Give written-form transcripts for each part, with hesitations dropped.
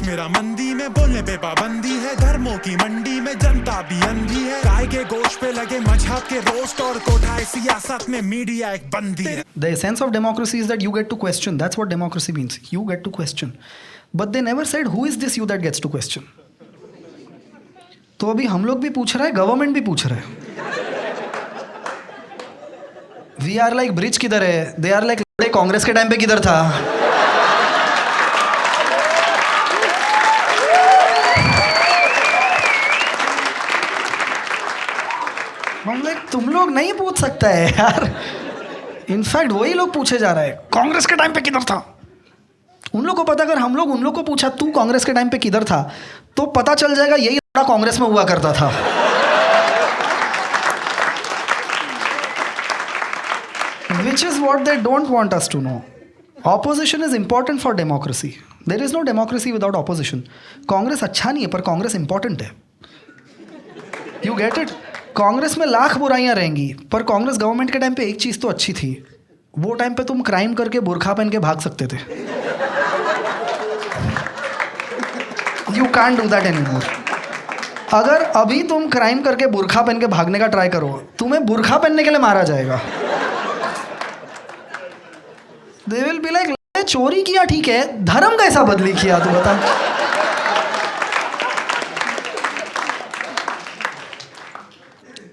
मेरा मंदी में बोलने पे पाबंदी है, धर्मों की मंडी में जनता भी अंधी है, गाय के गोश्त पे लगे मजहब के रोस्ट और कोठाए सियासत में मीडिया एक बंदी है. The essence of democracy is that you get to question. That's what democracy means. You get to question. But they never said who is this you that gets to question. तो अभी हम लोग भी पूछ रहे हैं, गवर्नमेंट भी पूछ रहे हैं. We are like ब्रिज किधर है? They are like कांग्रेस के टाइम पे किधर था? हम लाइक तुम लोग नहीं पूछ सकता है यार. इनफैक्ट वही लोग पूछे जा रहे हैं कांग्रेस के टाइम पे किधर था. उन लोग को पता, अगर हम लोग उन लोग को पूछा तू कांग्रेस के टाइम पे किधर था, तो पता चल जाएगा यही कांग्रेस में हुआ करता था. Which is what they don't want us to know. Opposition is important for democracy. There is no democracy without opposition. Congress अच्छा नहीं है पर कांग्रेस इंपॉर्टेंट है. You get it? कांग्रेस में लाख बुराइयां रहेंगी पर कांग्रेस गवर्नमेंट के टाइम पे एक चीज़ तो अच्छी थी. वो टाइम पे तुम क्राइम करके बुरखा पहन के भाग सकते थे. You can't do that anymore. अगर अभी तुम क्राइम करके बुरखा पहन के भागने का ट्राई करो, तुम्हें बुरखा पहनने के लिए मारा जाएगा. They will be like, चोरी किया ठीक है, धर्म कैसा बदली किया तू बता.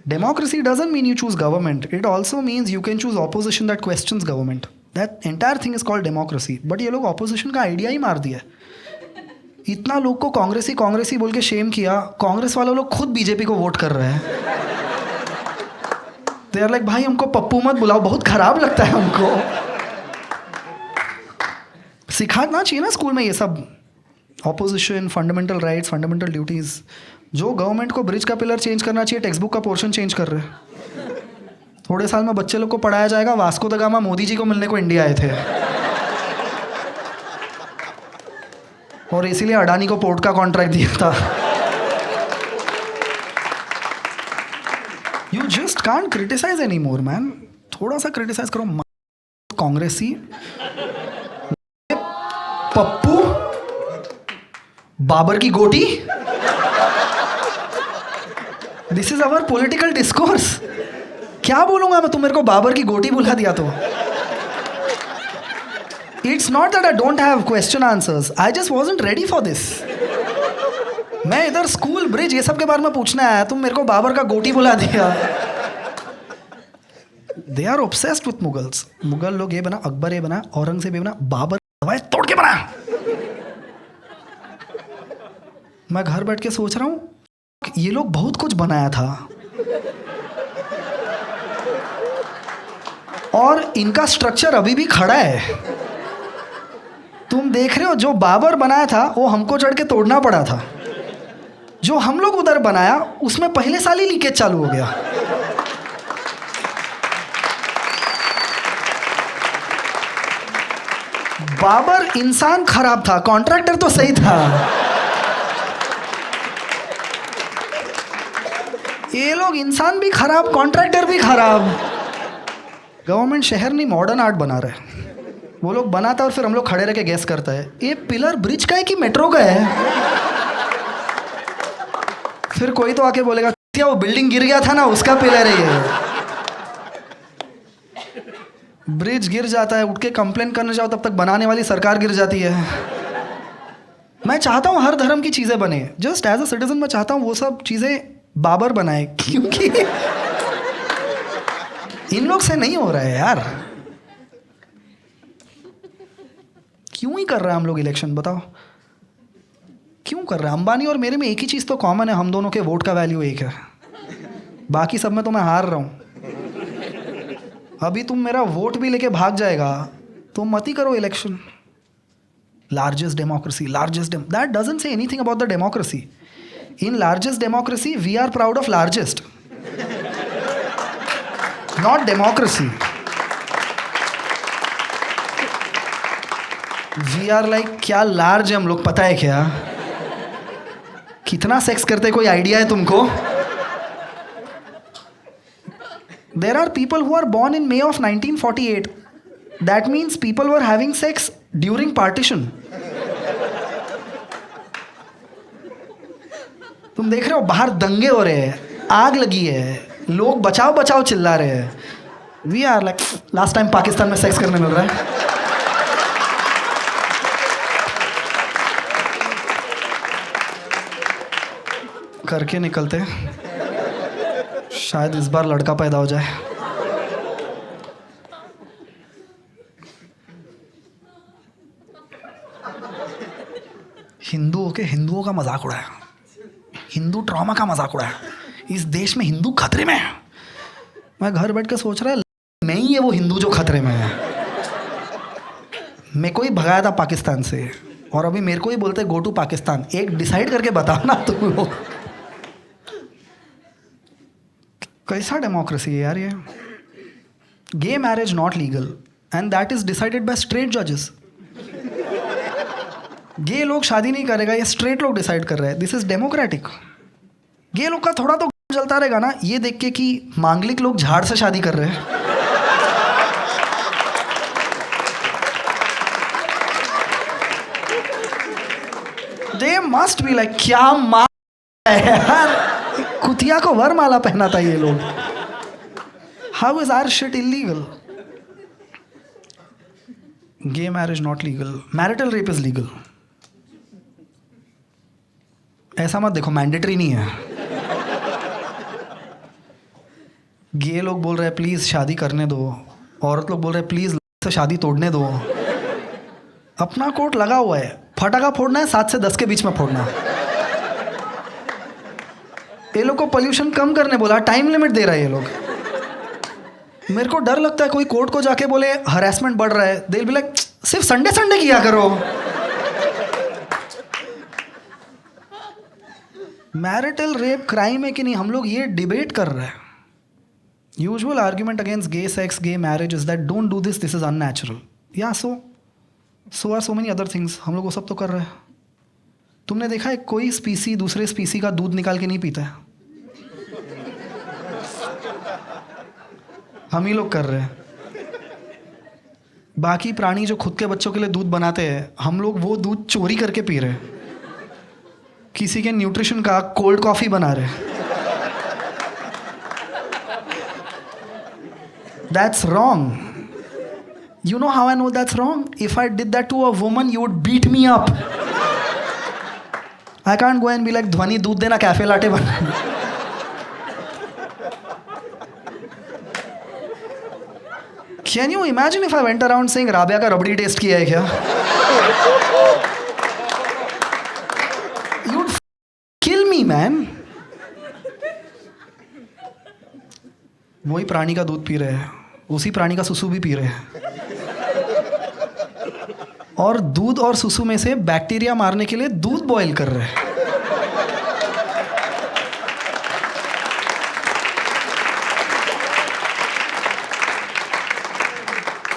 Democracy doesn't mean you choose government. It also means you can choose opposition that questions government. That entire thing is called democracy. But ये लोग opposition का आइडिया ही मार दिया. इतना लोग को कांग्रेसी बोल के शेम किया, कांग्रेस वाले लोग खुद बीजेपी को वोट कर रहे हैं. They are like, भाई हमको पप्पू मत बुलाओ, बहुत खराब लगता है हमको. सिखाना चाहिए ना स्कूल में ये सब. Opposition, fundamental rights, fundamental duties. जो गवर्नमेंट को ब्रिज का पिलर चेंज करना चाहिए, टेक्स्ट बुक का पोर्शन चेंज कर रहे हैं. थोड़े साल में बच्चे लोग को पढ़ाया जाएगा Vasco the gamma Modi ji को मिलने को इंडिया आए थे और इसीलिए अडानी को पोर्ट का कॉन्ट्रैक्ट दिया था. You just can't criticize any more man. थोड़ा सा क्रिटिसाइज करो. कांग्रेसी, पप्पू, बाबर की गोटी. This is our political discourse. क्या बोलूंगा मैं, तुम मेरे को बाबर की गोटी बुला दिया तो. It's not that I don't have question answers, I just wasn't ready for this. मैं इधर स्कूल, ब्रिज, ये सब के बारे में पूछने आया, तुम मेरे को बाबर का गोटी बुला दिया. They are obsessed with Mughals. Mughal लोग ये बना, अकबर ये बना, औरंगजेब ये बना, बाबर दवाएं तोड़ के बना. मैं घर बैठ के सोच रहा हूं ये लोग बहुत कुछ बनाया था और इनका स्ट्रक्चर अभी भी खड़ा है. तुम देख रहे हो जो बाबर बनाया था वो हमको चढ़ के तोड़ना पड़ा था. जो हम लोग उधर बनाया उसमें पहले साल ही लीकेज चालू हो गया. बाबर इंसान खराब था, कॉन्ट्रैक्टर तो सही था. ये लोग इंसान भी खराब, कॉन्ट्रैक्टर भी खराब. गवर्नमेंट शहर नहीं मॉडर्न आर्ट बना रहे हैं. वो लोग बनाता और फिर हम लोग खड़े रह के गैस करता है ये पिलर ब्रिज का है कि मेट्रो का है. फिर कोई तो आके बोलेगा क्या वो बिल्डिंग गिर गया था ना उसका पिलर है ये. ब्रिज गिर जाता है, उठ के कंप्लेन करने जाओ तब तक बनाने वाली सरकार गिर जाती है. मैं चाहता हूँ हर धर्म की चीज़ें बने. जस्ट एज अ सिटीजन मैं चाहता हूँ वो सब चीज़ें बाबर बनाए, क्योंकि इन लोग से नहीं हो रहा है यार. क्यों ही कर रहे हैं हम लोग इलेक्शन, बताओ क्यों कर रहे हैं. अंबानी और मेरे में एक ही चीज़ तो कॉमन है, हम दोनों के वोट का वैल्यू एक है. बाकी सब में तो मैं हार रहा हूँ. अभी तुम मेरा वोट भी लेके भाग जाएगा तो मत ही करो election. Largest democracy, that doesn't say anything about the democracy. In largest democracy, we are proud of largest, not democracy. We are like, क्या large है हम लोग, पता है क्या? कितना सेक्स करते कोई आइडिया है तुमको? There are people who are born in May of 1948. That means people were having sex during partition. तुम देख रहे हो बाहर दंगे हो रहे हैं, आग लगी है, लोग बचाओ बचाओ चिल्ला रहे हैं. We are like last time Pakistan में सेक्स करने मिल रहा है. करके निकलते, शायद इस बार लड़का पैदा हो जाए. हिंदुओं का मजाक उड़ाया, हिंदू ट्रॉमा का मजाक उड़ाया. इस देश में हिंदू खतरे में है. मैं घर बैठ कर सोच रहा है मैं ही है वो हिंदू जो खतरे में है. मैं को ही भगाया था पाकिस्तान से और अभी मेरे को ही बोलते गो टू पाकिस्तान. एक डिसाइड करके बताओ ना तुम लोग. कैसा डेमोक्रेसी है यार ये. Gay marriage not legal and that is decided by straight जजेस. गे लोग शादी नहीं करेगा, ये स्ट्रेट लोग डिसाइड कर रहे हैं. This is democratic. गे लोग का थोड़ा तो चलता रहेगा ना ये देख के कि मांगलिक लोग झाड़ से शादी कर रहे हैं. दे मस्ट बी लाइक क्या माँ यार, कुतिया को वरमाला पहना था ये लोग. How is our shit illegal? Gay marriage not legal, marital rape is legal. ऐसा मत देखो, मैंडेटरी नहीं है. गे लोग बोल रहे हैं प्लीज शादी करने दो, औरत लोग बोल रहे हैं प्लीज से शादी तोड़ने दो. अपना कोर्ट लगा हुआ है, फटाका फोड़ना है 7 से 10 के बीच में फोड़ना. ये लोग को पोल्यूशन कम करने बोला, टाइम लिमिट दे रहा है ये लोग. मेरे को डर लगता है कोई कोर्ट को जाके बोले हरासमेंट बढ़ रहा है, दे विल बी लाइक सिर्फ संडे संडे किया करो. मैरिटल रेप क्राइम है कि नहीं, हम लोग ये डिबेट कर रहे हैं. Usual argument against gay sex, gay marriage is that don't do this is unnatural. या so are so many other things. हम लोग वो सब तो कर रहे हैं. तुमने देखा है कोई स्पीसी दूसरे स्पीसी का दूध निकाल के नहीं पीता है. हम ही लोग कर रहे हैं. बाकी प्राणी जो खुद के बच्चों के लिए दूध बनाते हैं, हम लोग वो दूध चोरी करके पी रहे हैं. किसी के न्यूट्रिशन का कोल्ड कॉफी बना रहे हैं. That's wrong. You know how I know that's wrong? If I did that to a woman, you would beat me up. I can't go and be like, ध्वनि दूध देना, कैफे लाटे बना. Can you imagine if I went around saying Rabia का रबड़ी test किया है क्या? You'd kill me, man. वही प्राणी का दूध पी रहे हैं, उसी प्राणी का सुसु भी पी रहे हैं. और दूध और सुसु में से बैक्टीरिया मारने के लिए दूध बॉयल कर रहे हैं.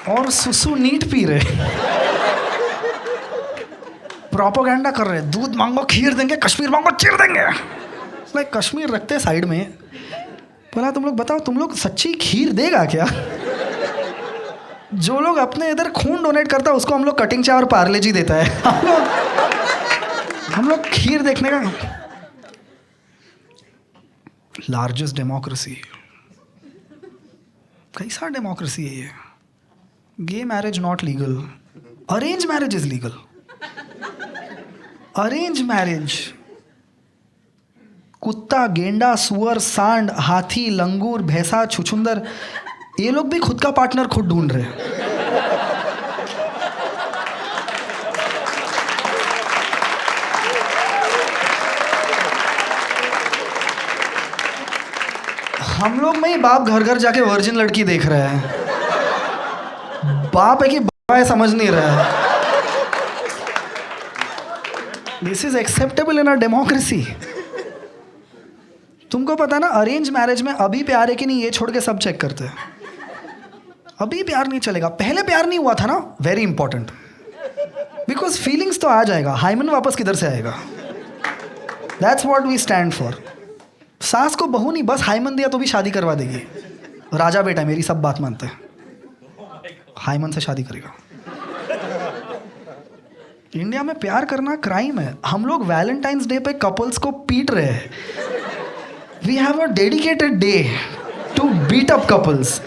और सुसु नीट पी रहे हैं. प्रोपोगेंडा कर रहे हैं, दूध मांगो खीर देंगे, कश्मीर मांगो चीर देंगे. लाइक कश्मीर रखते साइड में. बोला तुम लोग बताओ, तुम लोग सच्ची खीर देगा क्या? जो लोग अपने इधर खून डोनेट करता है उसको हम लोग कटिंग चाय और पार्ले जी देता है. हम लोग खीर देखने का. Largest democracy. कैसा डेमोक्रेसी है ये? Gay marriage not legal, arrange marriage is legal. Arrange marriage कुत्ता, गेंडा, सुअर, सांड, हाथी, लंगूर, भैंसा, छुछुंदर, ये लोग भी खुद का पार्टनर खुद ढूंढ रहे हैं. हम लोग में ही बाप घर घर जाके वर्जिन लड़की देख रहे हैं. बाप है कि बाप है समझ नहीं रहा है. This is acceptable in a democracy. तुमको पता ना अरेंज मैरिज में अभी प्यार है कि नहीं ये छोड़ के सब चेक करते हैं. अभी प्यार नहीं चलेगा. पहले प्यार नहीं हुआ था ना, वेरी इंपॉर्टेंट. बिकॉज फीलिंग्स तो आ जाएगा, हाइमन वापस किधर से आएगा? That's what we stand for. सास को बहू नहीं, बस हाइमन दिया तो भी शादी करवा देगी. राजा बेटा मेरी सब बात मानते हैं, हाइमन से शादी करेगा. इंडिया में प्यार करना क्राइम है। हम लोग वैलेंटाइंस डे पे कपल्स को पीट रहे हैं। We have a dedicated day to beat up couples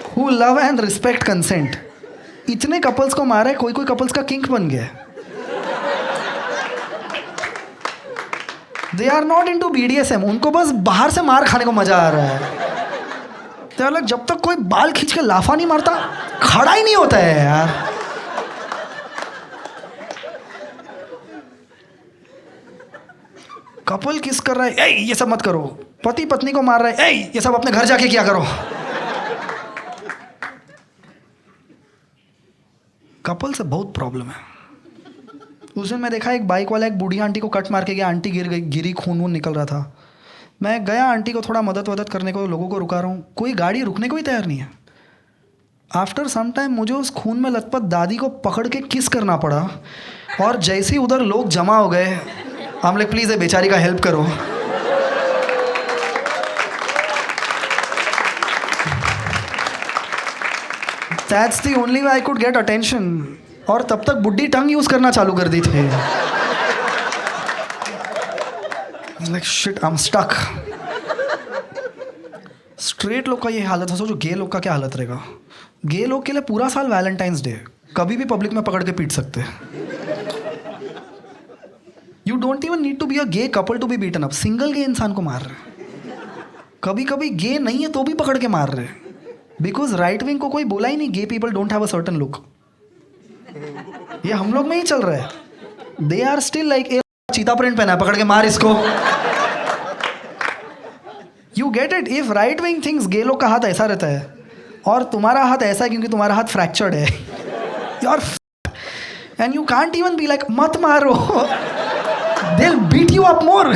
who love and respect consent. इतने कपल्स को मारा है, कोई कोई कपल्स का किंग बन गया है। They are not into BDSM, उनको बस बाहर से मार खाने को मजा आ रहा है। तो अलग जब तक कोई बाल खींच के लाफा नहीं मारता, खड़ा ही नहीं होता है यार। कपल किस कर रहा है, ए ये सब मत करो। पति पत्नी को मार रहा है, ए ये सब अपने घर जाके क्या करो। कपल से बहुत प्रॉब्लम है। उस दिन मैं देखा एक बाइक वाला एक बूढ़ी आंटी को कट मार के गया, आंटी गिर गई, गिरी, खून वून निकल रहा था। मैं गया आंटी को थोड़ा मदद वदद करने को, लोगों को रुका रहा हूँ, कोई गाड़ी रुकने को ही तैयार नहीं है। आफ्टर सम टाइम मुझे उस खून में लथपथ दादी को पकड़ के किस करना पड़ा, और जैसे ही उधर लोग जमा हो गए, हम लोग प्लीज़ ये बेचारी का हेल्प करो। That's the only way I could get attention. और तब तक बुड्ढी टंग यूज करना चालू कर दी थी। Like shit, I'm stuck. Straight लोग का ये हालत है, सोचो गे लोग का क्या हालत रहेगा। गे लोग के लिए पूरा साल वैलेंटाइंस डे, कभी भी पब्लिक में पकड़ के पीट सकते हैं। You don't even need to be a gay couple to be beaten up. Single gay इंसान को मार रहे, कभी कभी गे नहीं है तो भी पकड़ के मार रहे, बिकॉज राइट विंग को कोई बोला ही नहीं gay people don't have a certain look. ये हम लोग में ही चल रहा है। They are still like a cheetah print पहना है, पकड़ के मार इसको। You get it. If right wing things gay लोग का हाथ ऐसा रहता है और तुम्हारा हाथ ऐसा है क्योंकि तुम्हारा हाथ फ्रैक्चर्ड है, you are and you can't even be like मत मारो, they will beat you up more.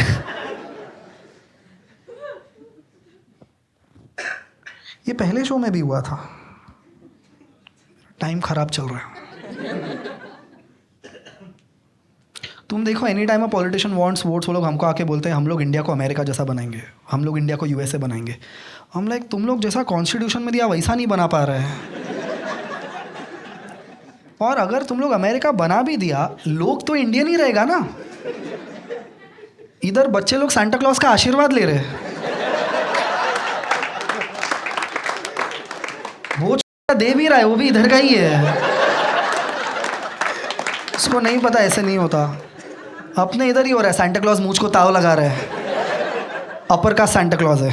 ये पहले शो में भी हुआ था। टाइम खराब चल रहा है। तुम देखो any time a politician wants votes, वो लोग हमको आके बोलते हैं हम लोग इंडिया को अमेरिका जैसा बनाएंगे, हम लोग इंडिया को USA बनाएंगे। हम लाइक तुम लोग जैसा कॉन्स्टिट्यूशन में दिया वैसा नहीं बना पा रहे हैं। और अगर तुम लोग अमेरिका बना भी दिया, लोग तो इंडियन ही रहेगा ना। इधर बच्चे लोग सांता क्लॉज का आशीर्वाद ले रहे हैं, वो दे भी रहा है, वो भी इधर का ही है। उसको नहीं पता ऐसे नहीं होता। अपने इधर ही हो रहा है, सांता क्लॉज मूंछ को ताव लगा रहा है। अपर का सांता क्लॉज है,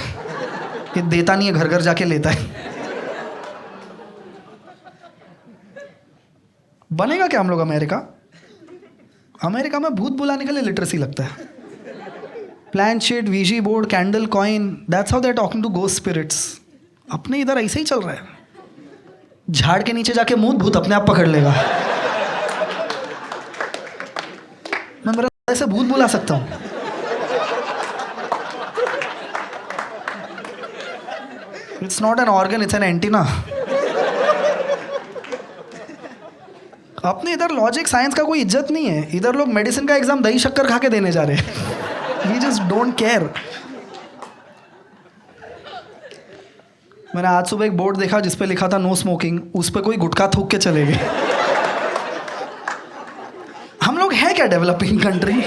ये देता नहीं है, घर घर जाके लेता है। बनेगा क्या हम लोग अमेरिका? अमेरिका में भूत बुलाने के लिए लिटरेसी लगता है। Planchette, ouija board, candle, coin, that's how they are talking to ghost spirits. अपने इधर ऐसे ही चल रहा है। झाड़ के नीचे जाके मुंह भूत अपने आप पकड़ लेगा। मैं मेरा ऐसे भूत बुला सकता हूँ। It's not an organ, it's an antenna. अपने इधर लॉजिक साइंस का कोई इज्जत नहीं है। इधर लोग मेडिसिन का एग्जाम दही शक्कर खा के देने जा रहे हैं। We just don't care. मैंने आज सुबह एक बोर्ड देखा जिस पे लिखा था नो स्मोकिंग, उस पे कोई गुटखा थूक के चले गए। हम लोग हैं क्या डेवलपिंग कंट्री?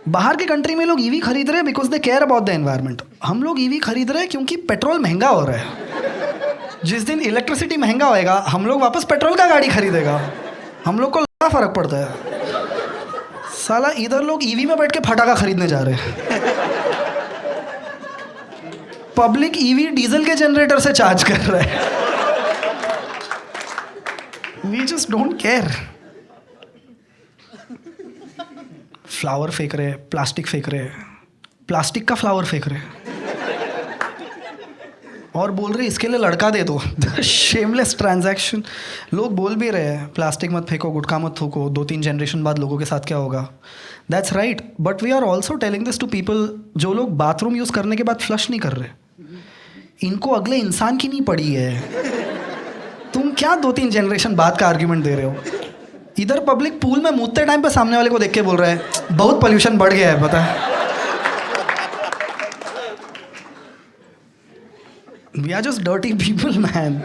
बाहर के कंट्री में लोग ईवी खरीद रहे हैं because they care about the environment. हम लोग ईवी खरीद रहे हैं क्योंकि पेट्रोल महंगा हो रहा है। जिस दिन इलेक्ट्रिसिटी महंगा होएगा, हम लोग वापस पेट्रोल का गाड़ी खरीदेगा। हम लोग को क्या फर्क पड़ता है? साला इधर लोग ईवी में बैठ के फटाका खरीदने जा रहे हैं। पब्लिक ईवी डीजल के जनरेटर से चार्ज कर रहा है। We just don't care. Flower फेंक रहे, प्लास्टिक फेंक रहे, प्लास्टिक का फ्लावर फेंक रहे और बोल रहे इसके लिए लड़का दे दो। Shameless transaction. लोग बोल भी रहे हैं प्लास्टिक मत फेंको, गुटखा मत थूको, 2-3 जनरेशन बाद लोगों के साथ क्या होगा। That's right, but we are also telling this to people जो लोग बाथरूम यूज़ करने के बाद फ्लश नहीं कर रहे। इनको अगले इंसान की नहीं पड़ी है। तुम क्या 2-3 जनरेशन बाद का आर्ग्यूमेंट दे रहे हो? इधर पब्लिक पूल में मूतते टाइम पे सामने वाले को देख के बोल रहा है बहुत पोल्यूशन बढ़ गया है, पता है। We are just dirty people man.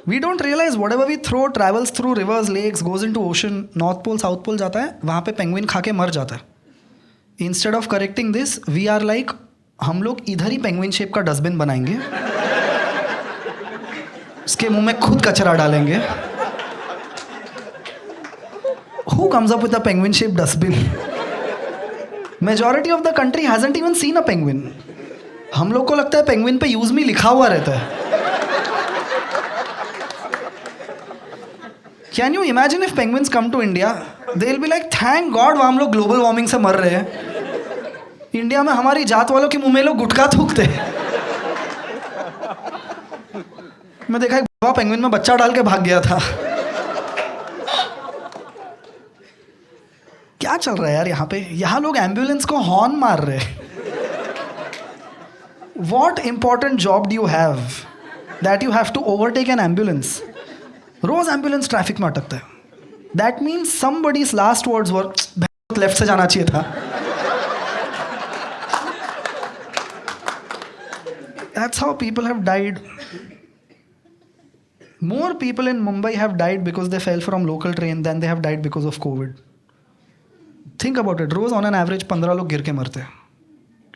We don't realize whatever we throw travels through rivers, lakes, goes into ocean, North Pole, South Pole जाता है, वहाँ पे पेंगुइन खा के मर जाता है. Instead of correcting this, we are like, हम लोग इधर ही पेंगुइन शेप का डस्टबिन बनाएंगे, उसके मुंह में खुद कचरा डालेंगे. Who comes up with a penguin shaped dustbin? Majority of the country hasn't even seen a penguin. हम लोग को लगता है पेंगुइन पे यूज मी लिखा हुआ रहता है. Can you imagine if penguins come to India? They'll be like, thank God हम लोग ग्लोबल वार्मिंग से मर रहे हैं. इंडिया में हमारी जात वालों के मुंह में लोग गुटखा थूकते हैं. मैं देखा एक बाबा पेंगुइन में बच्चा डाल के भाग गया था. क्या चल रहा है यार यहाँ पे? यहाँ लोग एम्बुलेंस को हॉर्न मार रहे हैं. What important job do you have that you have to overtake an ambulance? रोज एम्बुलेंस ट्रैफिक में अटकता है. That means somebody's last words were left से जाना चाहिए था. That's how people have died. More people in Mumbai have died because they fell from local train than they have died because of COVID. Think about it. रोज on an average 15 लोग गिर के मरते हैं.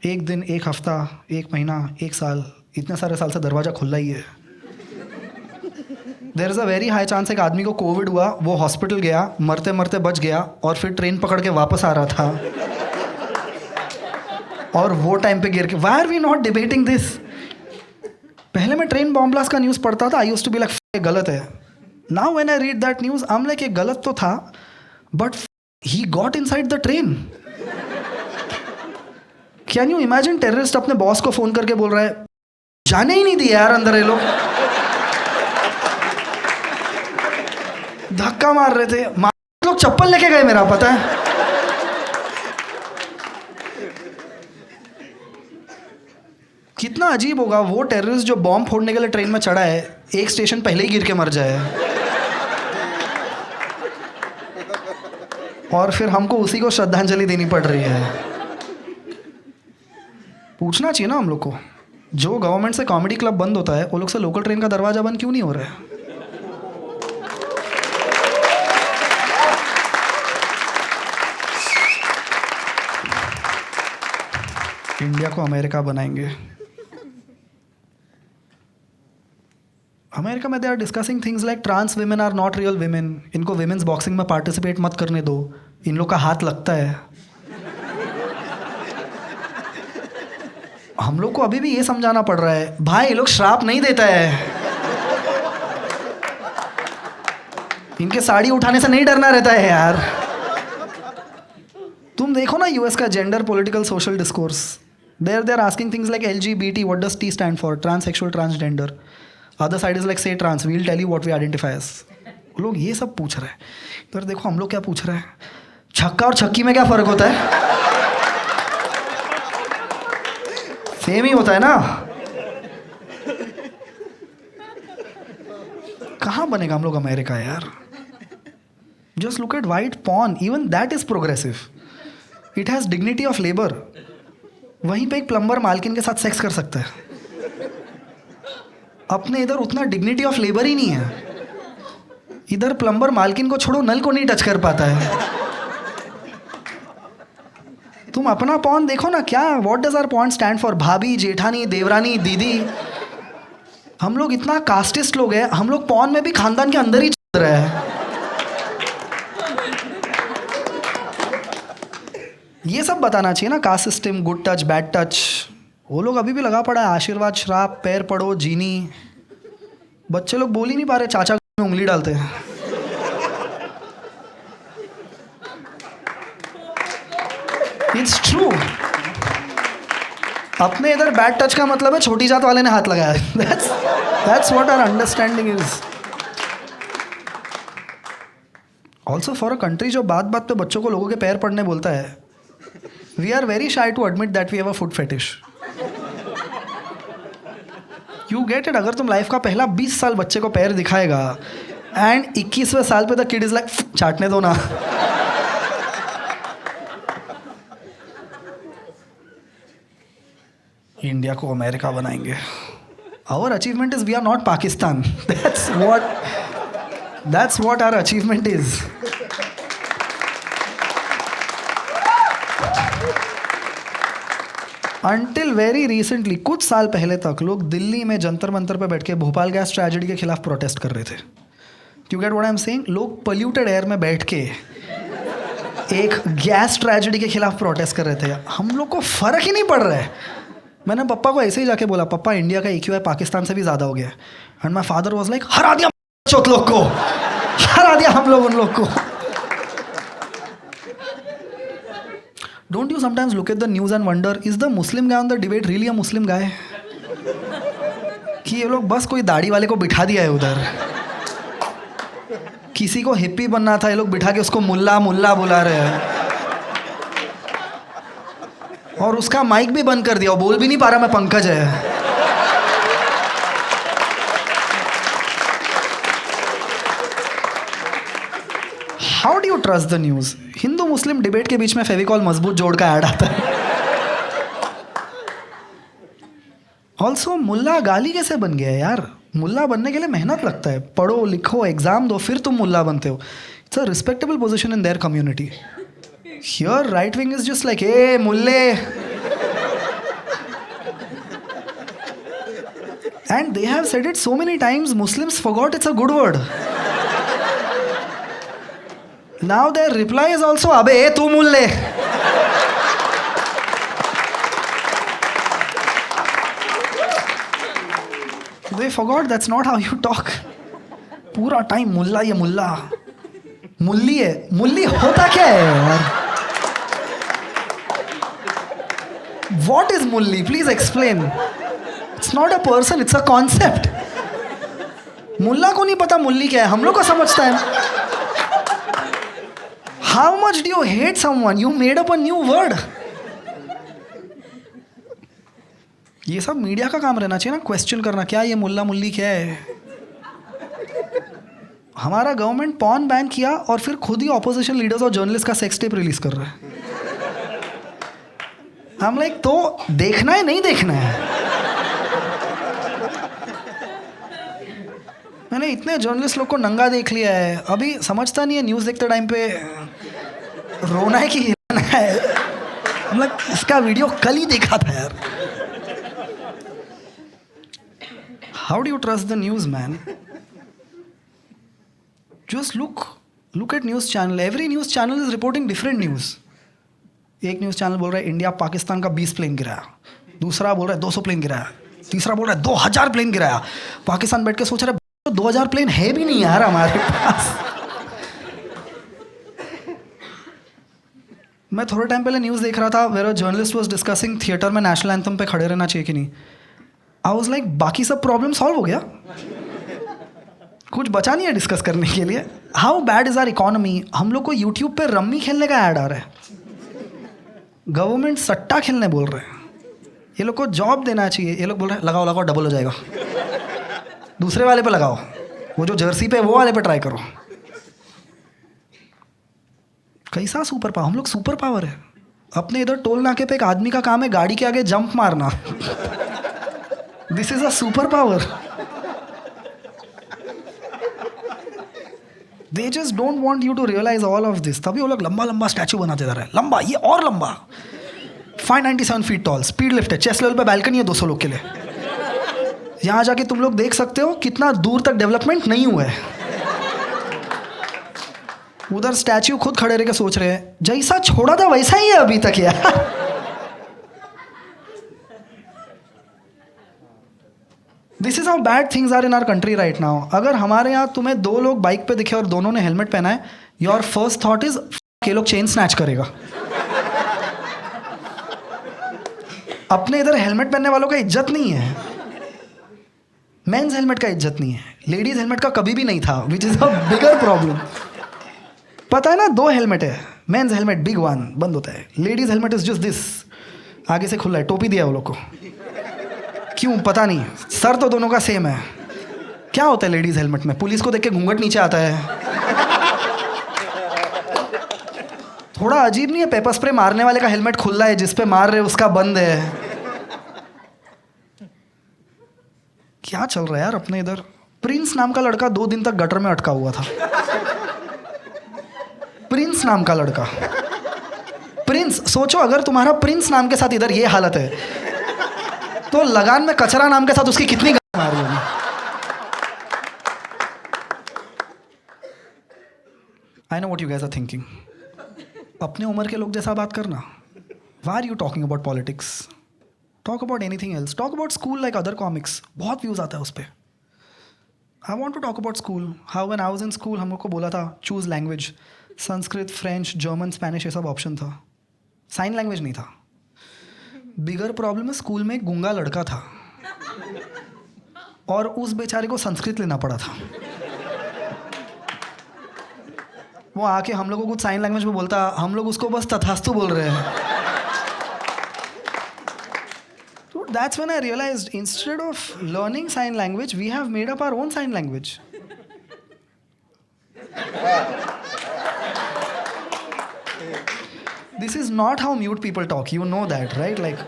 एक दिन, एक हफ्ता, एक महीना, एक साल, इतने सारे साल से दरवाजा खुला ही है. There is a very high chance एक आदमी को कोविड हुआ, वो हॉस्पिटल गया, मरते मरते बच गया और फिर ट्रेन पकड़ के वापस आ रहा था और वो टाइम पे गिर के. Why are we not debating this? पहले मैं ट्रेन बॉम्ब ब्लास्ट का न्यूज़ पढ़ता था, I used to be like गलत है. Now when I read that news I am like ये गलत तो था, but he got inside the train. Can you imagine terrorist अपने बॉस को फोन करके बोल रहा है, जाने ही नहीं दिया यार अंदर ये लोग, धक्का मार रहे थे, लोग चप्पल लेके गए मेरा, पता है. कितना अजीब होगा वो टेररिस्ट जो बॉम्ब फोड़ने के लिए ट्रेन में चढ़ा है, एक स्टेशन पहले ही गिर के मर जाए और फिर हमको उसी को श्रद्धांजलि देनी पड़ रही है. पूछना चाहिए ना हम लोग को. जो गवर्नमेंट से कॉमेडी क्लब बंद होता है, वो लोग से लोकल ट्रेन का दरवाजा बंद क्यों नहीं हो रहा है? इंडिया को अमेरिका बनाएंगे. अमेरिका में they are discussing things like trans women are not real women. इनको विमेन्स बॉक्सिंग में पार्टिसिपेट मत करने दो, इन लोग का हाथ लगता है. हम लोग को अभी भी ये समझाना पड़ रहा है, भाई ये लोग श्राप नहीं देता है, इनके साड़ी उठाने से नहीं डरना रहता है यार. तुम देखो ना यूएस का gender political social discourse. They're asking things like LGBT, what does T stand for? Transsexual, transgender. Other side is like say trans, we'll tell you what we identify as. लोग ये सब पूछ रहे हैं. इधर देखो हम लोग क्या पूछ रहे हैं, छक्का और छक्की में क्या फ़र्क होता है? सेम ही होता है ना. कहाँ बनेगा हम लोग अमेरिका यार? Just look at white porn, even that is progressive. It has dignity of labor. वहीं पे एक प्लम्बर मालकिन के साथ सेक्स कर सकता है. अपने इधर उतना डिग्निटी ऑफ लेबर ही नहीं है. इधर प्लम्बर मालकिन को छोड़ो, नल को नहीं टच कर पाता है. तुम अपना पॉन देखो ना, क्या what does our porn stand for? भाभी, जेठानी, देवरानी, दीदी. हम लोग इतना कास्टिस्ट लोग हैं, हम लोग पॉन में भी खानदान के अंदर ही चल रहे हैं. ये सब बताना चाहिए ना, caste system, good touch, bad touch. वो लोग अभी भी लगा पड़ा है आशीर्वाद, श्राप, पैर पड़ो, जीनी. बच्चे लोग बोल ही नहीं पा रहे, चाचा में उंगली डालते हैं. It's true. अपने इधर बैड टच का मतलब है छोटी जात वाले ने हाथ लगाया. That's what our understanding is. Also for a country जो बात बात पे बच्चों को लोगों के पैर पड़ने बोलता है, we are very shy to admit that we have a foot fetish. You get it? अगर तुम लाइफ का पहला 20 साल बच्चे को पैर दिखाएगा एंड 21वें साल पे द किड इज लाइक चाटने दो ना. इंडिया को अमेरिका बनाएंगे. Our achievement is we are not Pakistan. That's what our achievement is. Until very recently, कुछ साल पहले तक लोग दिल्ली में जंतर मंतर पे बैठ के भोपाल गैस ट्रेजेडी के खिलाफ प्रोटेस्ट कर रहे थे. You get what I'm saying? लोग पोल्यूटेड एयर में बैठ के एक गैस ट्रेजेडी के खिलाफ प्रोटेस्ट कर रहे थे. हम लोग को फर्क ही नहीं पड़ रहा है. मैंने पापा को ऐसे ही जाके बोला, पापा इंडिया का EQI पाकिस्तान से भी ज़्यादा हो गया. And my father was like, हरा दिया चौथ लोग को, हरा दिया हम लोग उन लोग को. Don't you sometimes look at the news and wonder, is the Muslim guy on the debate really a Muslim guy? कि ये लोग बस कोई दाढ़ी वाले को बिठा दिया है उधर. किसी को हिप्पी बनना था, ये लोग बिठा के उसको मुल्ला मुल्ला बुला रहे हैं. और उसका माइक भी बंद कर दिया, बोल भी नहीं पा रहा मैं पंकज है. How do you trust the news? Hindu Muslim debate के बीच में फेविकॉल मजबूत जोड़ का ऐड आता है. ऑल्सो मुल्ला गाली कैसे बन गया यार? मुल्ला बनने के लिए मेहनत लगता है. पढ़ो लिखो एग्जाम दो फिर तुम मुल्ला बनते हो. It's a respectable position in their community. Here right wing is just like, a मुल्ले. And they have said it so many times, Muslims forgot it's a good word. Now their reply is also, अबे तू मुल्ले. They forgot that's not how you talk. पूरा time मुल्ला, ये मुल्ला मुल्ली है. मुल्ली होता क्या है यार? What is Murali? Please explain. It's not a person, it's a concept. मुल्ला को नहीं पता मुल्ली क्या है, हम लोग को समझता है. How much do you hate someone? You made up a new word. ये सब मीडिया का काम रहना चाहिए ना, क्वेश्चन करना, क्या ये मुल्ला मुल्ली क्या है. हमारा गवर्नमेंट पॉर्न बैन किया और फिर खुद ही ऑपोजिशन लीडर्स और जर्नलिस्ट का सेक्स टेप रिलीज कर रहा है. हम लाइक, तो देखना है नहीं देखना है? मैंने इतने जर्नलिस्ट लोग को नंगा देख लिया है, अभी समझता नहीं है न्यूज़ देखते टाइम पे रोना है कि हिलाना है. मतलब इसका वीडियो कल ही देखा था यार. How do you trust the news man? Just look at news channel. Every news channel is reporting different news. एक न्यूज़ चैनल बोल रहा है इंडिया पाकिस्तान का 20 प्लेन गिराया, दूसरा बोल रहा है 200 प्लेन गिराया, तीसरा बोल रहा है 2000 प्लेन गिराया. पाकिस्तान बैठ के सोच रहा है 2000 प्लेन है भी नहीं यार हमारे पास. मैं थोड़े टाइम पहले न्यूज़ देख रहा था, where a journalist was discussing theatre में नेशनल एंथम पे खड़े रहना चाहिए कि नहीं. आई वाज लाइक, बाकी सब प्रॉब्लम सॉल्व हो गया, कुछ बचा नहीं है डिस्कस करने के लिए. How bad is our economy? हम लोग को यूट्यूब पे रम्मी खेलने का ऐड आ रहा है. गवर्नमेंट सट्टा खेलने बोल रहे हैं. ये लोग को जॉब देना चाहिए, ये लोग बोल रहे हैं लगाओ लगाओ डबल हो जाएगा. दूसरे वाले पे लगाओ, वो जो जर्सी पे वो वाले पे ट्राई करो. कैसा सुपर पावर? हम लोग सुपर पावर है. अपने इधर टोल नाके पे एक आदमी का काम है गाड़ी के आगे जंप मारना. This is a super power. They just don't want you to realise all of this. तभी वो लोग लंबा लंबा स्टैचू बनाते जा रहे हैं. लंबा, ये और लंबा, 597 फीट टॉल, स्पीड लिफ्ट है, चेस्ट लेवल पे बैल्कनी है 200 लोग के लिए. यहाँ जाके तुम लोग देख सकते हो कितना दूर तक डेवलपमेंट नहीं हुआ है. उधर स्टैच्यू खुद खड़े रह के सोच रहे हैं जैसा छोड़ा था वैसा ही है अभी तक यार. This is how bad things are in our country right now. अगर हमारे यहाँ तुम्हें 2 लोग बाइक पे दिखे और दोनों ने हेलमेट पहना है, योर फर्स्ट थॉट इज ये लोग चेन स्नैच करेगा. अपने इधर हेलमेट पहनने वालों का इज्जत नहीं है, मेंस हेलमेट का इज्जत नहीं है, लेडीज हेलमेट का कभी भी नहीं था, which is a bigger problem. पता है ना, 2 हेलमेट है, मेंस हेलमेट बिग वन बंद होता है, ladies helmet is just this, आगे से खुला है, टोपी दिया वो लोग को. क्यों पता नहीं, सर तो दोनों का सेम है. क्या होता है लेडीज हेलमेट में? पुलिस को देख के घूंघट नीचे आता है. थोड़ा अजीब नहीं है? पेपर स्प्रे मारने वाले का हेलमेट खुला है, जिस पे मार रहे उसका बंद है. क्या चल रहा है यार अपने इधर? प्रिंस नाम का लड़का 2 दिन तक गटर में अटका हुआ था। प्रिंस नाम का लड़का, प्रिंस। सोचो अगर तुम्हारा प्रिंस नाम के साथ इधर ये हालत है तो लगान में कचरा नाम के साथ उसकी कितनी मार होगी। I know what you guys are thinking. अपने उम्र के लोग जैसा बात करना। Why are you talking about politics? Talk about anything else. Talk about school like other comics. बहुत व्यूज आता है उस पर। I want to talk about school. How when I was in school हम लोग को बोला था choose language. Sanskrit, French, German, Spanish ये सब ऑप्शन था। साइन लैंग्वेज नहीं था। बिगर प्रॉब्लम है, स्कूल में एक गूंगा लड़का था और उस बेचारे को संस्कृत लेना पड़ा था। वो आके हम लोग को कुछ साइन लैंग्वेज में बोलता, हम लोग उसको बस तथास्तु बोल रहे हैं। So that's when I realized instead of learning sign language, we have made up our own sign language. This is not how mute people talk. You know that, right? Like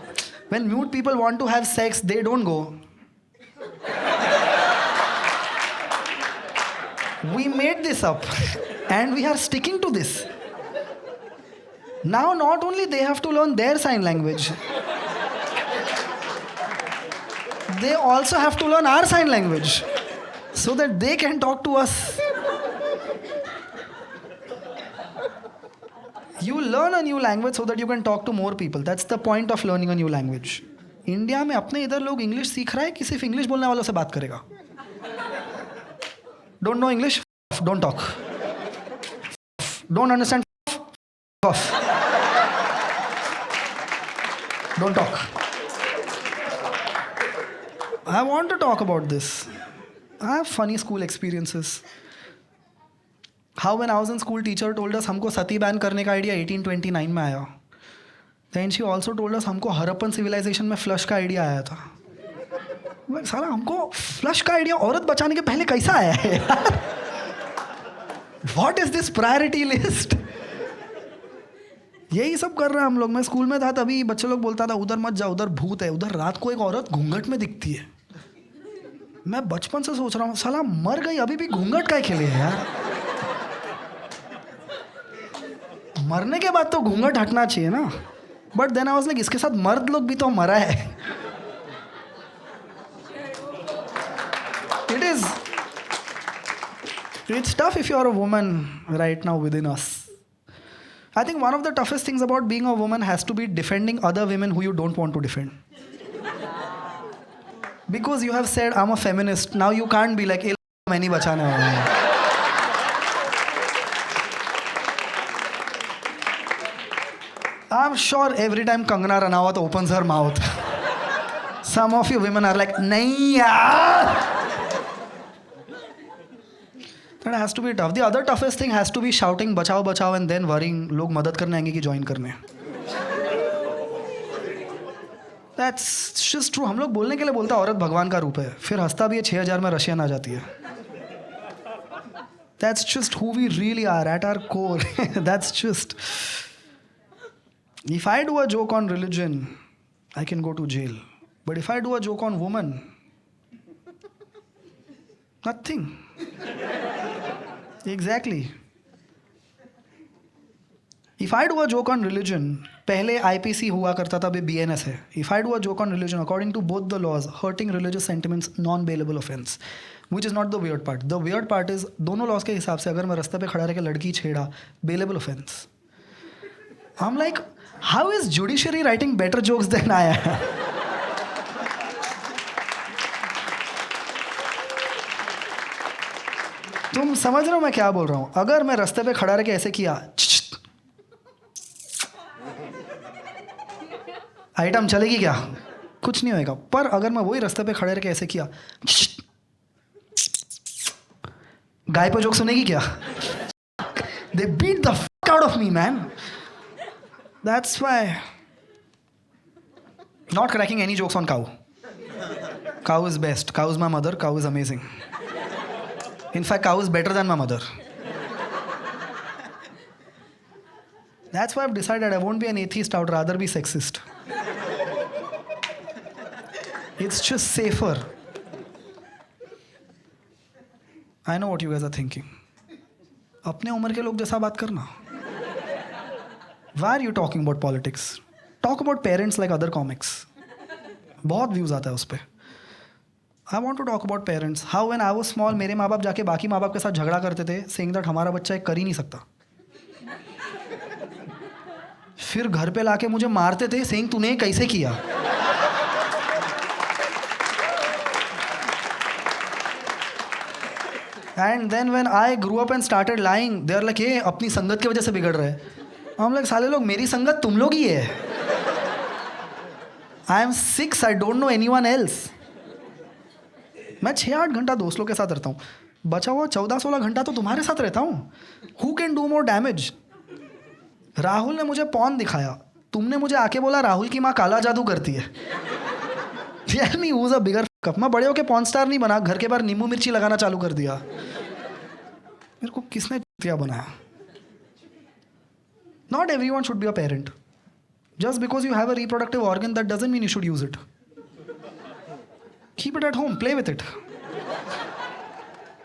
when mute people want to have sex, they don't go. We made this up and we are sticking to this. Now not only they have to learn their sign language, they also have to learn our sign language so that they can talk to us. You learn a new language so that you can talk to more people. That's the point of learning a new language. India में अपने इधर लोग English सीख रहा है कि सिर्फ English बोलने वालों से बात करेगा। Don't know English? Don't talk. Don't understand? Don't talk. I want to talk about this. I have funny school experiences. How when I was in school, teacher told us हमको सती बैन करने का idea 1829 में आया. Then she also told us हमको Harappan civilisation में flush का idea आया था. साला हमको फ्लश का आइडिया औरत बचाने के पहले कैसा आया है यार? What is this priority list? यही सब कर रहे हैं हम लोग. मैं स्कूल में था तभी बच्चे लोग बोलता था उधर मत जाओ, उधर भूत है. उधर रात को एक औरत घूंघट में दिखती है. मैं बचपन से सोच रहा हूँ साला मर गई अभी भी घूंघट का खेले है यार. मरने के बाद तो घूंघट हटना चाहिए ना. But then I was like इसके साथ मर्द लोग भी तो मरा है. It's tough if you're a woman right now within us. I think one of the toughest things about being a woman has to be defending other women who you don't want to defend. Because you have said I'm a feminist, now you can't be like मैं नहीं बचाने वाला हूँ. I'm sure every time Kangana Ranaut opens her mouth, some of you women are like नहीं यार. That has to be tough. The other toughest thing has to be shouting बचाओ बचाओ and then worrying लोग मदद करने आएंगे कि join करने. That's just true. हम लोग बोलने के लिए बोलता औरत भगवान का रूप है, फिर हंसता भी है 6000 में रशियन आ जाती है. That's just who we really are at our core. That's just. If I do a joke on religion, I can go to jail. But if I do a joke on woman, nothing. Exactly. If I do a joke on religion, पहले IPC हुआ करता था, अभी BNS है. If I do a joke on religion, according to both the laws, hurting religious sentiments non-bailable offense, which is not the weird part. The weird part is दोनों laws के हिसाब से अगर मैं रास्ते पे खड़ा रह के लड़की छेड़ा, bailable offense. I'm like, how is judiciary writing better jokes than I am? तुम समझ रहे हो मैं क्या बोल रहा हूँ? अगर मैं रास्ते पे खड़ा रह के ऐसे किया, आइटम चलेगी क्या? कुछ नहीं होएगा. पर अगर मैं वही रास्ते पे खड़े रह के ऐसे किया, गाय पे जोक सुनेगी क्या? They beat the fuck out of me, man. That's why not cracking any jokes on cow. Cow is best. Cow is my mother. Cow is amazing. In fact, cow is better than my mother. That's why I've decided I won't be an atheist. I would rather be sexist. It's just safer. I know what you guys are thinking. अपने उम्र के लोग जैसा बात करना. Why are you talking about politics? Talk about parents like other comics. बहुत views आता है उस पर. I want to talk about parents. How when I was small मेरे माँ बाप जाके बाकी माँ बाप के साथ झगड़ा करते थे saying that हमारा बच्चा एक कर ही नहीं सकता. फिर घर पे लाके मुझे मारते थे saying तूने ये कैसे किया. And then when I grew up and started lying, they are like, hey, अपनी संगत की वजह से बिगड़ रहे हैं. हम लाइक साले लोग मेरी संगत तुम लोग ही है. I am 6, I don't know anyone else. मैं 6-8 घंटा दोस्त लोग के साथ रहता हूँ. बचा हुआ 14-16 घंटा तो तुम्हारे साथ रहता हूँ. Who can do more damage? Rahul ने मुझे पॉन दिखाया. तुमने मुझे आके बोला राहुल की माँ काला जादू करती है. Tell me who's a bigger fuck up? मैं बड़े होके पॉन स्टार नहीं बना. घर के बाहर नींबू मिर्ची लगाना चालू कर दिया. मेरे को किसने चूतिया बनाया? Not everyone should be a parent. Just because you have a reproductive organ, that doesn't mean you should use it. Keep it at home, play with it.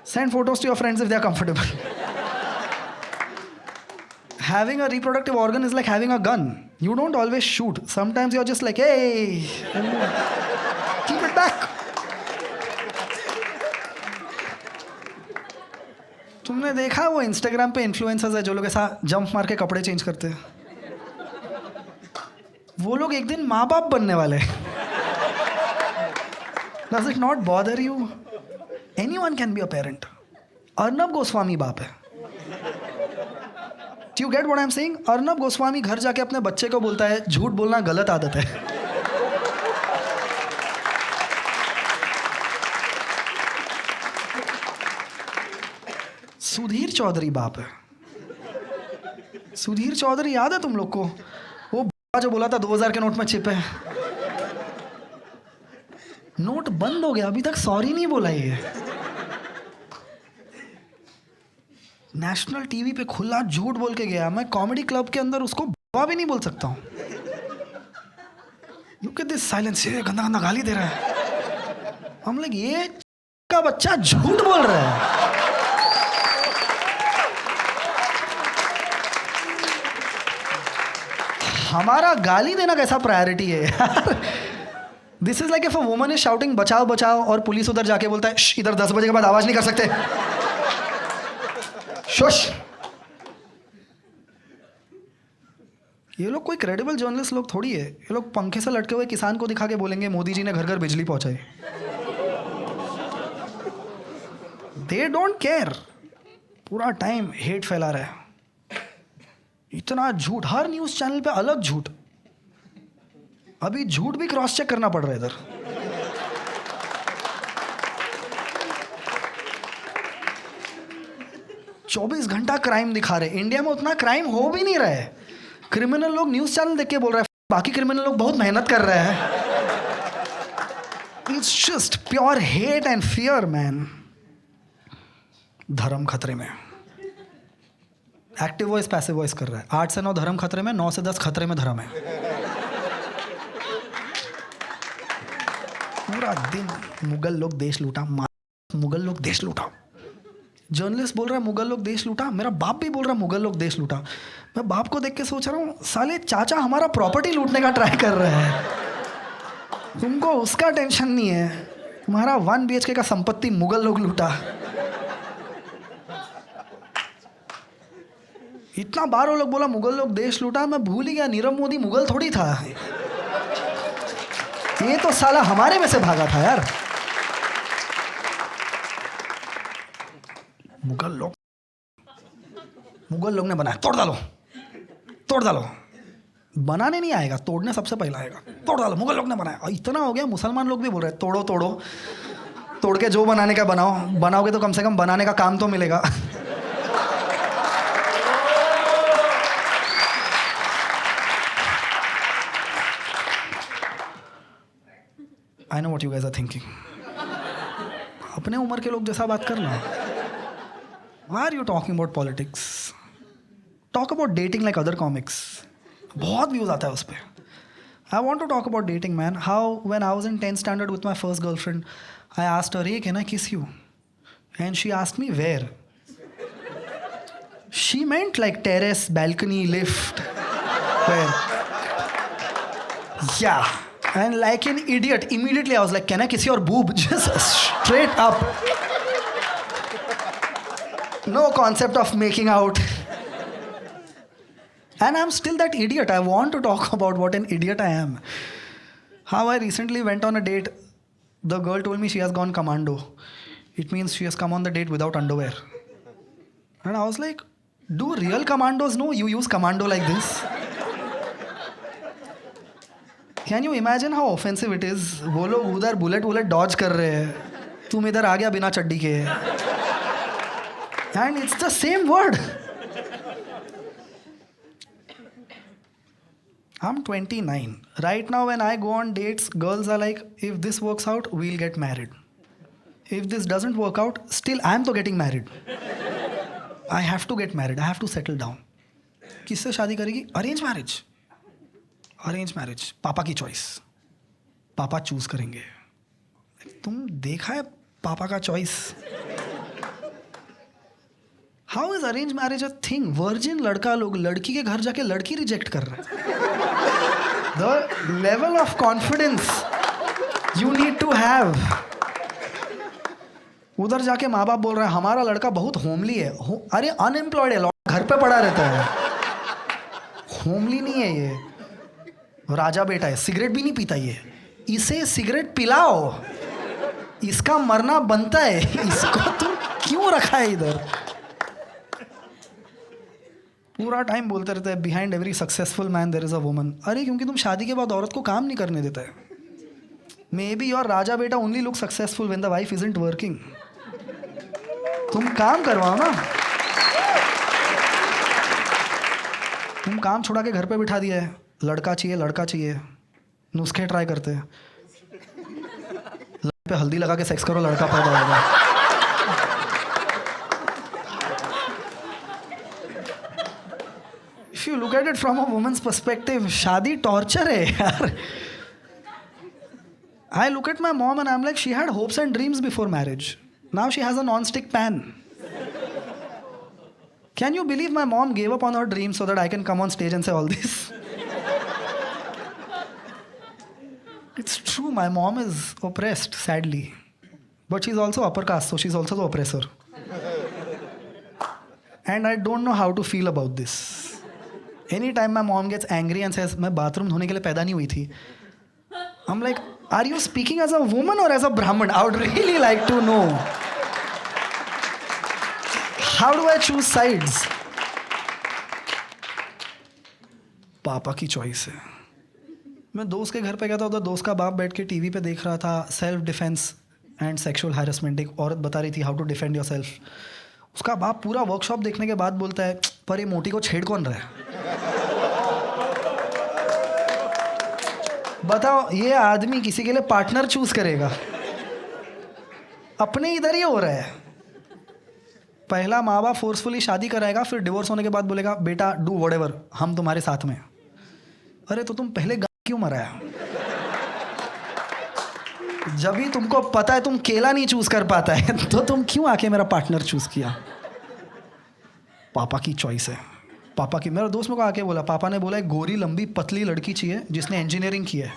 Send photos to your friends if they are comfortable. Having a reproductive organ is like having a gun. You don't always shoot. Sometimes you're just like, hey, keep it back. तुमने देखा वो Instagram पे influencers है जो लोग ऐसा jump मार के कपड़े चेंज करते हैं. वो लोग एक दिन माँ बाप बनने वाले हैं. Does it not bother you? Anyone can be a parent. Arnab Goswami बाप है. Do you get what I'm saying? Arnab Goswami घर जाके अपने बच्चे को बोलता है झूठ बोलना गलत आदत है. सुधीर चौधरी बाप है. सुधीर चौधरी याद है तुम लोग को? वो जो बोला था 2000 के नोट में चिप है. नोट बंद हो गया, अभी तक सॉरी नहीं बोला ये. नेशनल टीवी पे खुला झूठ बोल के गया. मैं कॉमेडी क्लब के अंदर उसको भी नहीं बोल सकता हूं. Look at this silence. ये गंदा गंदा गाली दे रहा है. हम लोग ये का बच्चा झूठ बोल रहा है. हमारा गाली देना कैसा प्रायोरिटी है यार. This is like if a woman is shouting बचाओ बचाओ और पुलिस उधर जाके बोलता है इधर 10 बजे के बाद आवाज नहीं कर सकते. शुश. ये लोग कोई क्रेडिबल जर्नलिस्ट लोग थोड़ी है. ये लोग पंखे से लटके हुए किसान को दिखा के बोलेंगे मोदी जी ने घर घर बिजली पहुंचाई. They don't care. पूरा टाइम हेट फैला रहा है. इतना झूठ. हर न्यूज चैनल पे अलग झूठ. अभी झूठ भी क्रॉस चेक करना पड़ रहा है इधर. चौबीस घंटा क्राइम दिखा रहे. इंडिया में उतना क्राइम हो भी नहीं रहा है. क्रिमिनल लोग न्यूज चैनल देख के बोल रहे हैं बाकी क्रिमिनल लोग बहुत मेहनत कर रहे हैं. It's just pure hate and fear man. धर्म खतरे में. एक्टिव वॉइस पैसिव वॉइस कर रहा है. 8 से 9 धर्म खतरे में, 9 से 10 खतरे में धर्म है. पूरा दिन मुगल लोग देश लूटा. मुगल लोग देश लूटा. जर्नलिस्ट बोल रहा है मुगल लोग देश लूटा. मेरा बाप भी बोल रहा है मुगल लोग देश लूटा. मैं बाप को देख के सोच रहा हूँ साले चाचा हमारा प्रॉपर्टी लूटने का ट्राई कर रहे हैं. तुमको उसका टेंशन नहीं है. तुम्हारा 1 BHK का संपत्ति मुगल लोग लूटा. इतना बार वो लोग बोला मुगल लोग देश लूटा. मैं भूल ही गया नीरव मोदी मुगल थोड़ी था. ये तो साला हमारे में से भागा था यार. मुगल लोग ने बनाया. तोड़ डालो तोड़ डालो. बनाने नहीं आएगा, तोड़ने सबसे पहले आएगा. तोड़ डालो. मुगल लोग ने बनाया. और इतना हो गया मुसलमान लोग भी बोल रहे हैं तोड़ो तोड़ो. तोड़ के जो बनाने का बनाओ. बनाओगे तो कम से कम बनाने का काम तो मिलेगा. I know what you guys are thinking. अपने उम्र के लोग जैसा बात करना. Why are you talking about politics? Talk about dating like other comics. बहुत व्यूज आता है उस पर. I want to talk about dating, man. How when I was in 10th standard with my first girlfriend, I asked her, "Hey, can I kiss you?" And she asked me where. She meant like terrace, balcony, lift. Where? Yeah. And like an idiot, immediately I was like, can I kiss your boob? Just straight up. No concept of making out. And I'm still that idiot. I want to talk about what an idiot I am. How I recently went on a date. The girl told me she has gone commando. It means she has come on the date without underwear. And I was like, do real commandos know you use commando like this? Can you imagine how offensive it is? वो लोग उधर bullet dodge कर रहे हैं. तुम इधर आ गया बिना चड्डी के. And it's the same word. I'm 29. Right now when I go on dates, girls are like, if this works out, we'll get married. If this doesn't work out, still I'm to getting married. I have to get married. I have to settle down. किससे शादी करेगी? Arrange marriage. Arrange marriage. पापा की choice. पापा choose करेंगे. तुम देखा है पापा का choice? How is arranged marriage a thing? Virgin लड़का लोग लड़की के घर जाके लड़की रिजेक्ट कर रहे हैं. The level of confidence you need to have. उधर जाके माँ बाप बोल रहे हैं हमारा लड़का बहुत होमली है. अरे अनएम्प्लॉयड है, घर पे पड़ा रहता है. होमली नहीं है ये, राजा बेटा है. सिगरेट भी नहीं पीता ये. इसे सिगरेट पिलाओ, इसका मरना बनता है. इसको तुम क्यों रखा है इधर? पूरा टाइम बोलते रहता है behind every successful man there is a woman. अरे क्योंकि तुम शादी के बाद औरत को काम नहीं करने देता है. मे बी योर राजा बेटा only look successful when the wife isn't working. तुम काम करवाओ ना. तुम काम छुड़ा के घर पे बिठा दिया है. लड़का चाहिए लड़का चाहिए. नुस्खे ट्राई करते हैं. पे हल्दी लगा के सेक्स करो, लड़का पैदा होगा. If you look at it from a woman's perspective, शादी torture है यार. I look at my mom and I'm like, she had hopes and dreams before marriage. Now she has a non-stick pan. Can you believe my mom gave up on her dreams so that I can come on stage and say all this? It's true, my mom is oppressed, sadly. But she's also upper caste, so she's also the oppressor. And I don't know how to feel about this. Anytime my mom gets angry and says, मैं bathroom धोने के लिए पैदा नहीं हुई थी, I'm like, are you speaking as a woman or as a Brahmin? I would really like to know. How do I choose sides? पापा की चॉइस है. मैं दोस्त के घर पे गया था, उधर दोस्त का बाप बैठ के टीवी पे देख रहा था self defence and sexual harassment. एक औरत बता रही थी how to defend yourself. उसका बाप पूरा वर्कशॉप देखने के बाद बोलता है, पर ये मोटी को छेड़ कौन रहा है? बताओ, ये आदमी किसी के लिए पार्टनर चूज करेगा? अपने इधर ही हो रहा है. पहला माँ बाप फोर्सफुली शादी कराएगा, फिर डिवोर्स होने के बाद बोलेगा बेटा डू व्हाटएवर, हम तुम्हारे साथ में. अरे तो तुम पहले क्यों मराया? जब भी तुमको पता है तुम केला नहीं चूज कर पाता है, तो तुम क्यों आके मेरा पार्टनर चूज किया? पापा की चॉइस है. पापा की. मेरा दोस्त मेरे को आके बोला, पापा ने बोला एक गोरी लंबी पतली लड़की चाहिए जिसने इंजीनियरिंग की है.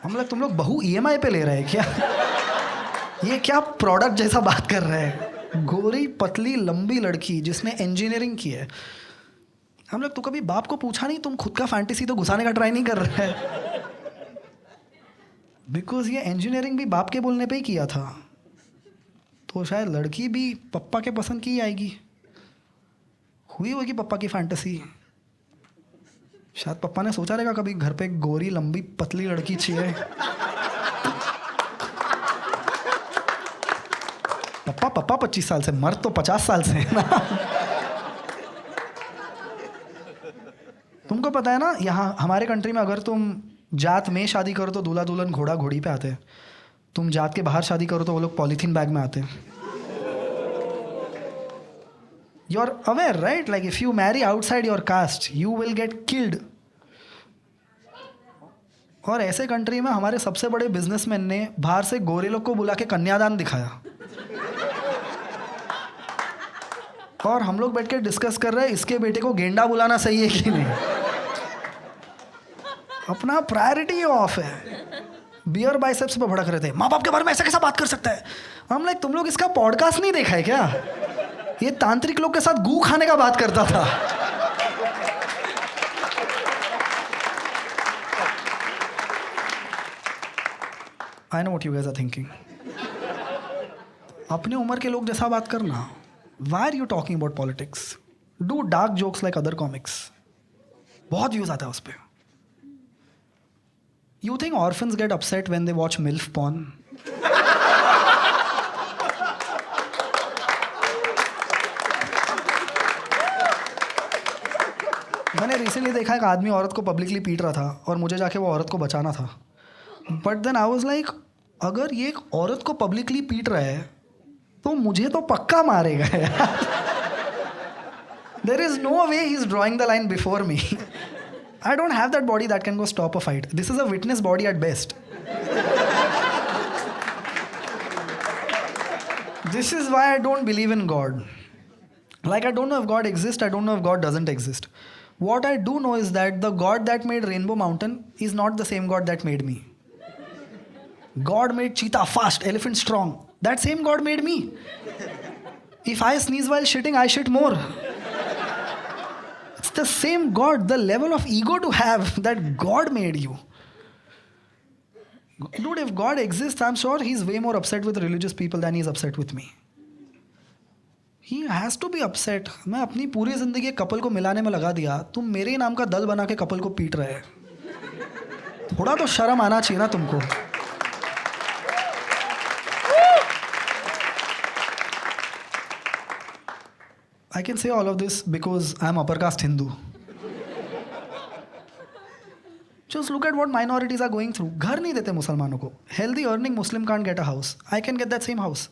हम लोग, तुम लोग बहू ईएमआई पे ले रहे हैं क्या? ये क्या प्रोडक्ट जैसा बात कर रहे हैं? गोरी पतली लंबी लड़की जिसने इंजीनियरिंग की है. हम लोग, तो कभी बाप को पूछा नहीं तुम खुद का फैंटेसी तो घुसाने का ट्राई नहीं कर रहे हैं? बिकॉज ये इंजीनियरिंग भी बाप के बोलने पे ही किया था, तो शायद लड़की भी पप्पा के पसंद की आएगी. हुई होगी पप्पा की फैंटेसी. शायद पप्पा ने सोचा रहेगा कभी घर पे एक गोरी लंबी पतली लड़की चाहिए. पप्पा 25 साल से, मर्द तो 50 साल से है ना. तुमको पता है ना, यहाँ हमारे कंट्री में अगर तुम जात में शादी करो तो दूल्हा दुल्हन घोड़ा घोड़ी पे आते हैं. तुम जात के बाहर शादी करो तो वो लोग पॉलीथीन बैग में आते हैं. You are aware right? Like if you marry outside your caste you will get killed. और ऐसे कंट्री में हमारे सबसे बड़े बिजनेसमैन ने बाहर से गोरे लोग को बुला के कन्यादान दिखाया, और हम लोग बैठ के डिस्कस कर रहे हैं इसके बेटे को गेंडा बुलाना सही है कि नहीं। अपना प्रायोरिटी ऑफ है। बियर बाइसेप्स पे भड़क रहे थे, माँ बाप के बारे में ऐसा कैसा बात कर सकता है। हम लाइक तुम लोग इसका पॉडकास्ट नहीं देखा है क्या? ये तांत्रिक लोग के साथ गू खाने का बात करता था। I know what you guys are thinking. अपने उम्र के लोग जैसा बात करना। Why are you talking about politics? Do dark jokes like other comics. बहुत व्यूज आता है उस पर। You think orphans get upset when they watch MILF porn? मैंने रिसेंटली देखा एक आदमी औरत को पब्लिकली पीट रहा था और मुझे जाके वो औरत को बचाना था। But then I was like, अगर ये एक औरत को पब्लिकली पीट रहा है तो मुझे तो पक्का मारेगा यार। There is no way he's drawing the line before me. I don't have that body that can go stop a fight. This is a witness body at best. This is why I don't believe in God. Like, I don't know if God exists, I don't know if God doesn't exist. What I do know is that the God that made Rainbow Mountain is not the same God that made me. God made cheetah fast, elephant strong. That same God made me. If I sneeze while shitting, I shit more. It's the same God, the level of ego to have that God made you. Dude, if God exists, I'm sure he's way more upset with religious people than he's upset with me. He has to be upset. मैं अपनी पूरी जिंदगी couple को मिलाने में लगा दिया, तुम मेरे ही नाम का दल बना के कपल को पीट रहे हैं। थोड़ा तो शर्म आना चाहिए ना तुमको। I can say all of this because I'm upper caste Hindu. Just look at what minorities are going through. घर नहीं देते मुसलमानों को। Healthy earning Muslim can't get a house. I can get that same house.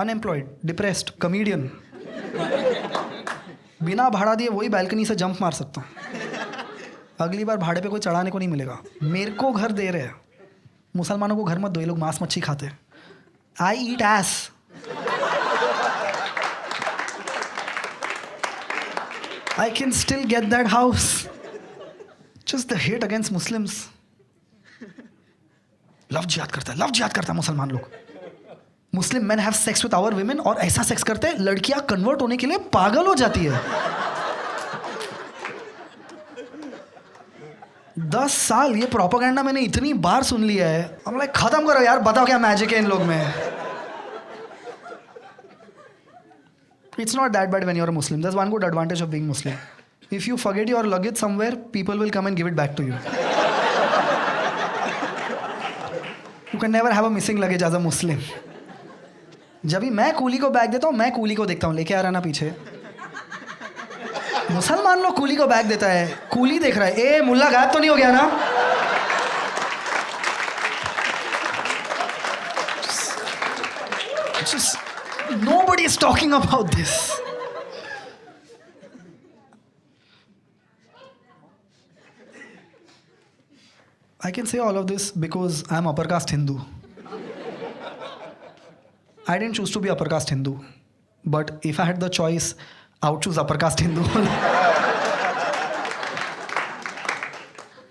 Unemployed, depressed, comedian. बिना भाड़ा दिए वही balcony से जंप मार सकता हूँ। अगली बार भाड़े पे कोई चढ़ाने को नहीं मिलेगा। मेरे को घर दे रहे हैं। मुसलमानों को घर मत दो, ये लोग मांस मच्छी खाते हैं। I eat ass. I can still get that house. Just the hate against Muslims. Love जिहाद करता है मुसलमान लोग। मुस्लिम men have sex with our women और ऐसा सेक्स करते हैं लड़कियां कन्वर्ट होने के लिए पागल हो जाती है। 10 साल ये प्रोपेगेंडा मैंने इतनी बार सुन लिया है। हम लाइक खत्म करो यार, बताओ क्या मैजिक है इन लोग में। It's not that bad when you're a Muslim. There's one good advantage of being Muslim. If you forget your luggage somewhere, people will come and give it back to you. You can never have a missing luggage as a Muslim. जब भी मैं coolie को bag देता हूँ, मैं coolie को देखता हूँ, लेके आ रहा ना पीछे। मुसलमान लोग कूली को बैग देता है, कूली देख रहा है, ए मुल्ला गायब तो नहीं हो गया ना? Nobody is talking about this. I can say all of this because I'm upper caste Hindu. I didn't choose to be upper caste Hindu, but if I had the choice, I would choose upper caste Hindu.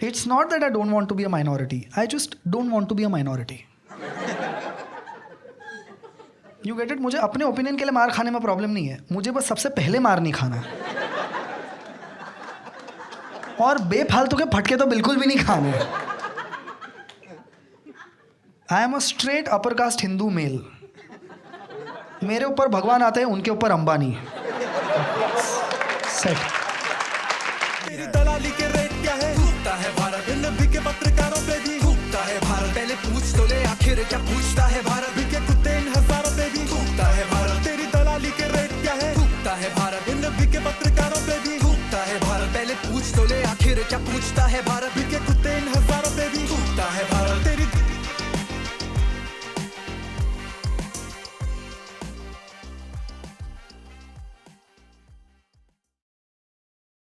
It's not that I don't want to be a minority. I just don't want to be a minority. You get it? मुझे अपने opinion के लिए मार खाने में problem नहीं है, मुझे बस सबसे पहले मार नहीं खाना है। और बेफालतू के फटके तो बिल्कुल भी नहीं खाने। I am a straight upper caste Hindu male. मेरे ऊपर भगवान आते हैं, उनके ऊपर अंबानी। सेट। तेरी दलाली के रेट क्या है? थूकता है भारत। इन बिके पत्रकारों पे भी थूकता है भारत। पहले पूछ तो ले आखिर क्या पूछता है भारत। बिके कुत्ते इन हजारों पे भी थूकता है भारत। तेरी दलाली के रेट क्या है? थूकता है भारत। इन बिके पत्रकारों पे भी थूकता है भारत। पहले पूछ तो ले आखिर क्या पूछता है भारत। बिके कुत्ते इन हजारों पे भी थूकता है भारत।